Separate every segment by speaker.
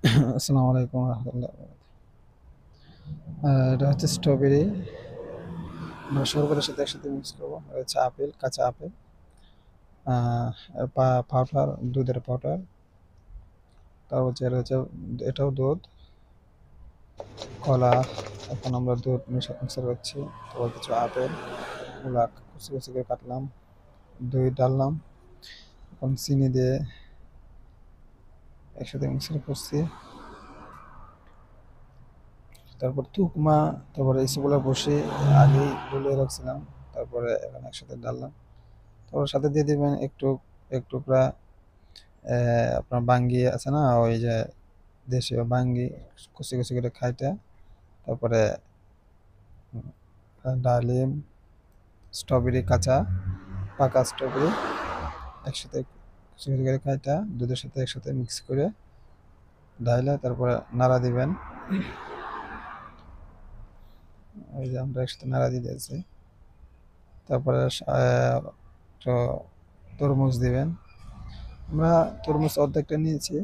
Speaker 1: আসসালামু আলাইকুম রহমতুল্লাহ। এটা হচ্ছে স্ট্রবেরি। আমরা শরবতের সাথে একসাথে মিক্স করবো। আর হচ্ছে আপেল, কাঁচা আপেল, আর পাউডার, দুধের পাউডার। তারপর হচ্ছে এটা হচ্ছে, এটাও দুধ, কলা। এখন আমরা দুধ মিক্সার করছি। তারপর কিছু আপেল, গুলা কুচি কুচি করে কাটলাম, দই ডাললাম, এখন চিনি দিয়ে একসাথে মিক্সার করছি। তারপর তুকমা, তারপরে এসবগুলো বসে আগেই ডুলিয়ে রাখছিলাম। তারপরে এখন একসাথে ডাললাম। তারপর সাথে দিয়ে দিবেন একটু, এক টুকরা আপনার বাঙ্গি আছে না, ওই যে দেশীয় বাঙ্গি, কুচি কুচি করে খাইটা। তারপরে ডালিম, স্ট্রবেরি, কাঁচা পাকা স্ট্রবেরি একসাথে কুচি কুচি করে খাইটা দুধের সাথে একসাথে মিক্স করে ঢাইলে তারপরে নাড়া দিবেন। ওই যে আমরা একসাথে নাড়া দিয়ে দিয়েছি। তারপরে তো তরমুজ দিবেন। আমরা তরমুজ অর্ধেকটা নিয়েছি,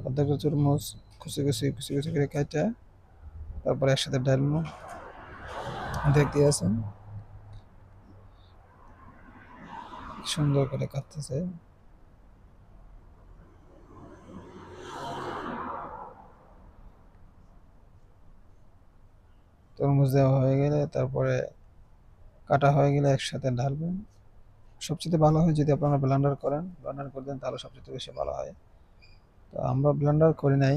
Speaker 1: অর্ধেকটা তরমুজ কুচি কুচি কুচি কুচি করে খাইটা তারপরে একসাথে ডালমু। দেখতে আছেন সুন্দর করে কাটতেছে। তরমুজ দেওয়া হয়ে গেলে তারপরে কাটা হয়ে গেলে একসাথে ঢালবেন। সবচেয়ে ভালো হয় যদি আপনারা ব্লেন্ডার করেন, ব্লেন্ডার করে দেন তাহলে সবচেয়ে বেশি ভালো হয়। তো আমরা ব্লেন্ডার করি নাই,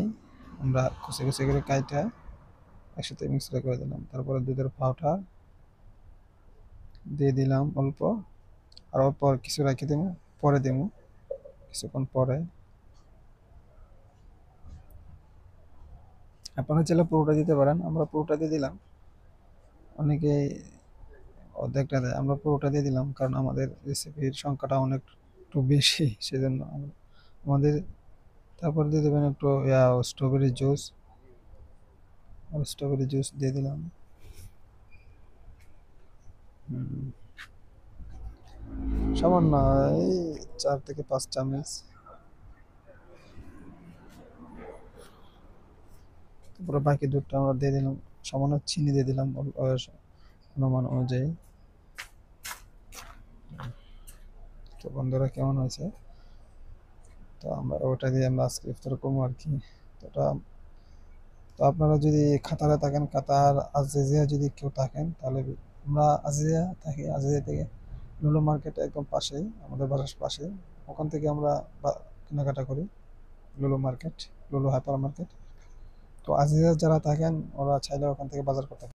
Speaker 1: আমরা কুচি কুচি করে কাইটা একসাথে মিক্স করে দিলাম। তারপরে দুধের পাউডার দিয়ে দিলাম অল্প, আর অল্প আর কিছু রেখে দেবো, পরে দেবো কিছুক্ষণ পরে। আপনারা চাইলে পুরোটা দিতে পারেন, আমরা পুরোটা দিয়ে দিলাম। অনেকে অর্ধেকটা দেয়, আমরা পুরোটা দিয়ে দিলাম কারণ আমাদের রেসিপির সংখ্যাটা অনেক একটু বেশি, সেজন্য আমাদের। তারপর দিয়ে দেবেন একটু স্ট্রবেরি জুস, স্ট্রবেরি জুস দিয়ে দিলাম। হুম, সামান্য, এই 4 থেকে 5 চামচ। তারপরে বাকি দুধটা আমরা দিয়ে দিলাম, সামান্য চিনি দিয়ে দিলাম অনুমান অনুযায়ী। তো বন্ধুরা কেমন হয়েছে? তো আমরা ওটা দিয়ে আমরা আজকে ইফতার করবো আর কি। তো ওটা, তো আপনারা যদি কাতারে থাকেন, কাতার আজিজিয়া যদি কেউ থাকেন তাহলে, আমরা আজিজিয়া থাকি, আজিজিয়া থেকে লুলু মার্কেট একদম পাশেই, আমাদের বাসার পাশে, ওখান থেকে আমরা কেনাকাটা করি। লুলু মার্কেট, লুলু হাইপার মার্কেট। তো আজিজিয়া যারা থাকেন ওরা চাইলে ওখান থেকে বাজার করতে পারেন।